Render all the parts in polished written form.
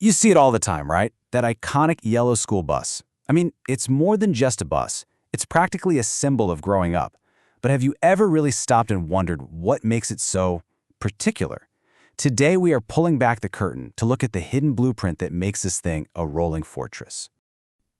You see it all the time, right? That iconic yellow school bus. I mean, it's more than just a bus. It's practically a symbol of growing up. But have you ever really stopped and wondered what makes it so particular? Today, we are pulling back the curtain to look at the hidden blueprint that makes this thing a rolling fortress.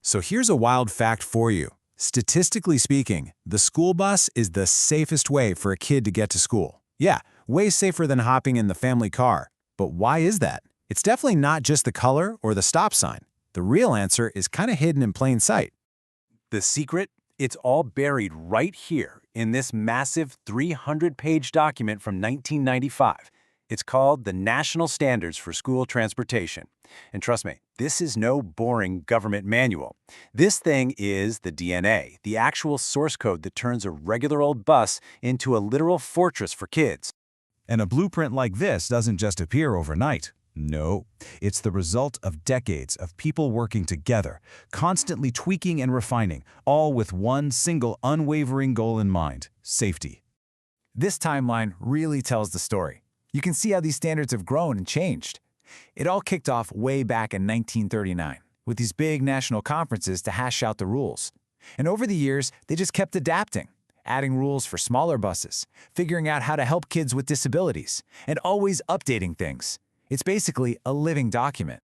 So here's a wild fact for you. Statistically speaking, the school bus is the safest way for a kid to get to school. Yeah, way safer than hopping in the family car. But why is that? It's definitely not just the color or the stop sign. The real answer is kind of hidden in plain sight. The secret? It's all buried right here in this massive 300-page document from 1995. It's called the National Standards for School Transportation. And trust me, this is no boring government manual. This thing is the DNA, the actual source code that turns a regular old bus into a literal fortress for kids. And a blueprint like this doesn't just appear overnight. No, it's the result of decades of people working together, constantly tweaking and refining, all with one single unwavering goal in mind: safety. This timeline really tells the story. You can see how these standards have grown and changed. It all kicked off way back in 1939, with these big national conferences to hash out the rules. And over the years, they just kept adapting, adding rules for smaller buses, figuring out how to help kids with disabilities, and always updating things. It's basically a living document.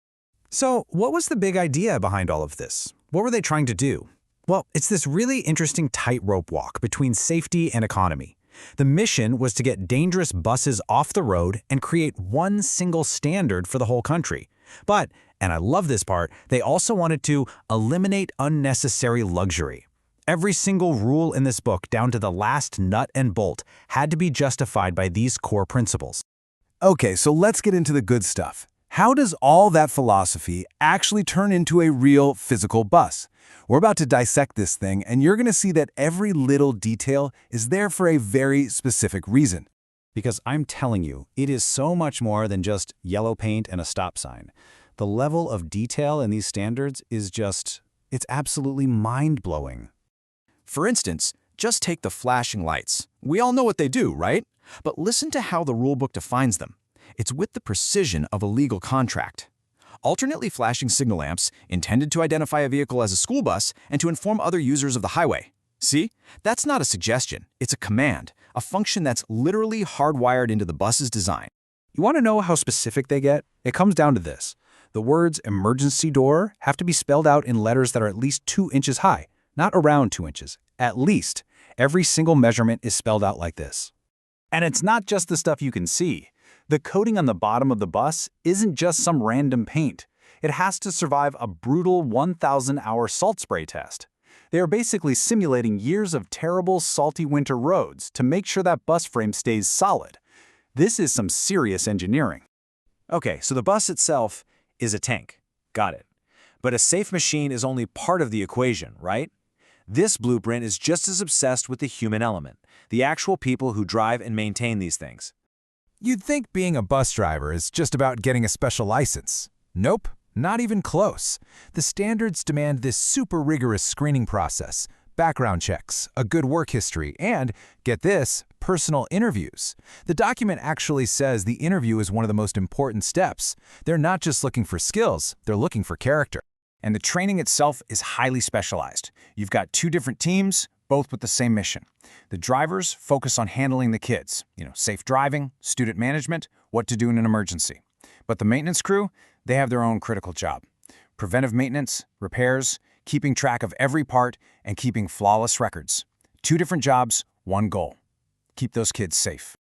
So, what was the big idea behind all of this? What were they trying to do? Well, it's this really interesting tightrope walk between safety and economy. The mission was to get dangerous buses off the road and create one single standard for the whole country. But, and I love this part, they also wanted to eliminate unnecessary luxury. Every single rule in this book, down to the last nut and bolt, had to be justified by these core principles. Okay, so let's get into the good stuff. How does all that philosophy actually turn into a real physical bus? We're about to dissect this thing, and you're going to see that every little detail is there for a very specific reason. Because I'm telling you, it is so much more than just yellow paint and a stop sign. The level of detail in these standards is it's absolutely mind-blowing. For instance, just take the flashing lights. We all know what they do, right? But listen to how the rulebook defines them. It's with the precision of a legal contract. Alternately flashing signal lamps, intended to identify a vehicle as a school bus and to inform other users of the highway. See? That's not a suggestion. It's a command, a function that's literally hardwired into the bus's design. You want to know how specific they get? It comes down to this. The words emergency door have to be spelled out in letters that are at least 2 inches high, not around 2 inches. At least. Every single measurement is spelled out like this. And it's not just the stuff you can see. The coating on the bottom of the bus isn't just some random paint. It has to survive a brutal 1,000-hour salt spray test. They are basically simulating years of terrible, salty winter roads to make sure that bus frame stays solid. This is some serious engineering. Okay, so the bus itself is a tank. Got it. But a safe machine is only part of the equation, right? This blueprint is just as obsessed with the human element, the actual people who drive and maintain these things. You'd think being a bus driver is just about getting a special license. Nope, not even close. The standards demand this super rigorous screening process, background checks, a good work history, and, get this, personal interviews. The document actually says the interview is one of the most important steps. They're not just looking for skills, they're looking for character. And the training itself is highly specialized. You've got 2 different teams, both with the same mission. The drivers focus on handling the kids, safe driving, student management, what to do in an emergency. But the maintenance crew, they have their own critical job. Preventive maintenance, repairs, keeping track of every part, and keeping flawless records. 2 different jobs, 1 goal. Keep those kids safe.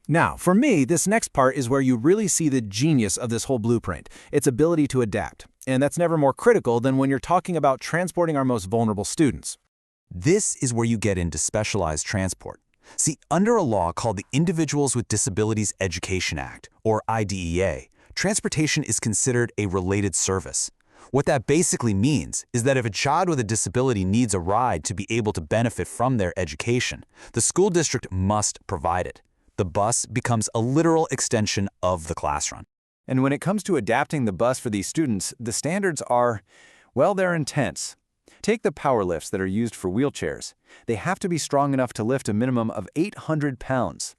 Now, for me, this next part is where you really see the genius of this whole blueprint, its ability to adapt. And that's never more critical than when you're talking about transporting our most vulnerable students. This is where you get into specialized transport. See, under a law called the Individuals with Disabilities Education Act, or IDEA, transportation is considered a related service. What that basically means is that if a child with a disability needs a ride to be able to benefit from their education, the school district must provide it. The bus becomes a literal extension of the classroom. And when it comes to adapting the bus for these students, the standards are, well, they're intense. Take the power lifts that are used for wheelchairs. They have to be strong enough to lift a minimum of 800 pounds.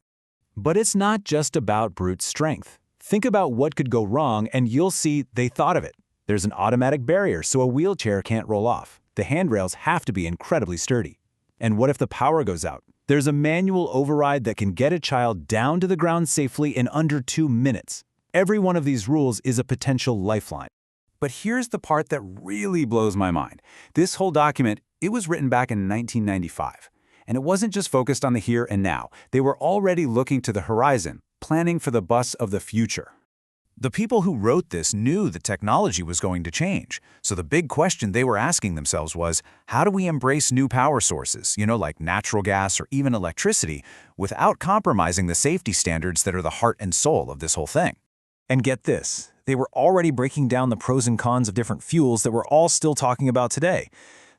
But it's not just about brute strength. Think about what could go wrong and you'll see they thought of it. There's an automatic barrier so a wheelchair can't roll off. The handrails have to be incredibly sturdy. And what if the power goes out? There's a manual override that can get a child down to the ground safely in under 2 minutes. Every one of these rules is a potential lifeline. But here's the part that really blows my mind. This whole document, it was written back in 1995. And it wasn't just focused on the here and now. They were already looking to the horizon, planning for the bus of the future. The people who wrote this knew the technology was going to change. So the big question they were asking themselves was, how do we embrace new power sources, like natural gas or even electricity, without compromising the safety standards that are the heart and soul of this whole thing? And get this, they were already breaking down the pros and cons of different fuels that we're all still talking about today.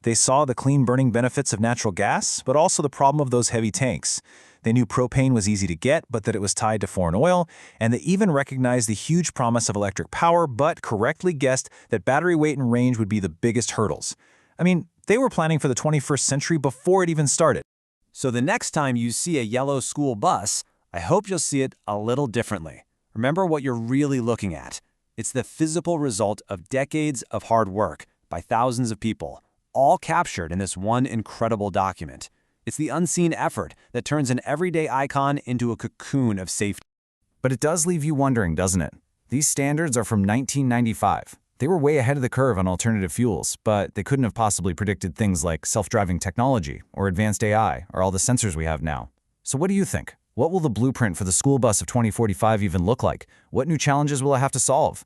They saw the clean-burning benefits of natural gas, but also the problem of those heavy tanks. They knew propane was easy to get, but that it was tied to foreign oil, and they even recognized the huge promise of electric power, but correctly guessed that battery weight and range would be the biggest hurdles. I mean, they were planning for the 21st century before it even started. So the next time you see a yellow school bus, I hope you'll see it a little differently. Remember what you're really looking at. It's the physical result of decades of hard work by thousands of people, all captured in this one incredible document. It's the unseen effort that turns an everyday icon into a cocoon of safety. But it does leave you wondering, doesn't it? These standards are from 1995. They were way ahead of the curve on alternative fuels, but they couldn't have possibly predicted things like self-driving technology or advanced AI or all the sensors we have now. So what do you think? What will the blueprint for the school bus of 2045 even look like? What new challenges will it have to solve?